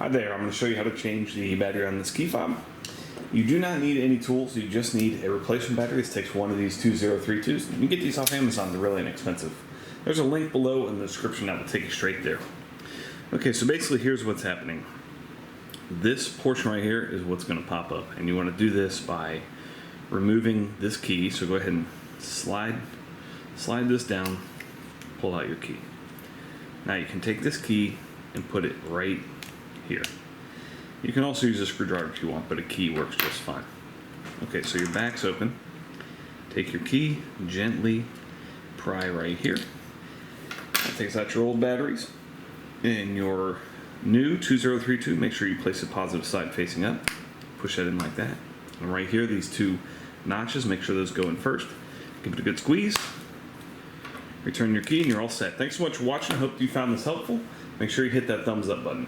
Hi there, I'm going to show you how to change the battery on this key fob. You do not need any tools, you just need a replacement battery. This takes one of these 2032s. You can get these off Amazon, they're really inexpensive. There's a link below in the description that will take you straight there. Okay, so basically here's what's happening. This portion right here is what's going to pop up, and you want to do this by removing this key. So go ahead and slide this down, pull out your key. Now you can take this key and put it right here. You can also use a screwdriver if you want, but a key works just fine. Okay, so your back's open. Take your key, gently pry right here. That takes out your old batteries. In your new 2032, make sure you place it positive side facing up. Push that in like that. And right here, these two notches, make sure those go in first. Give it a good squeeze. Return your key and you're all set. Thanks so much for watching. I hope you found this helpful. Make sure you hit that thumbs up button.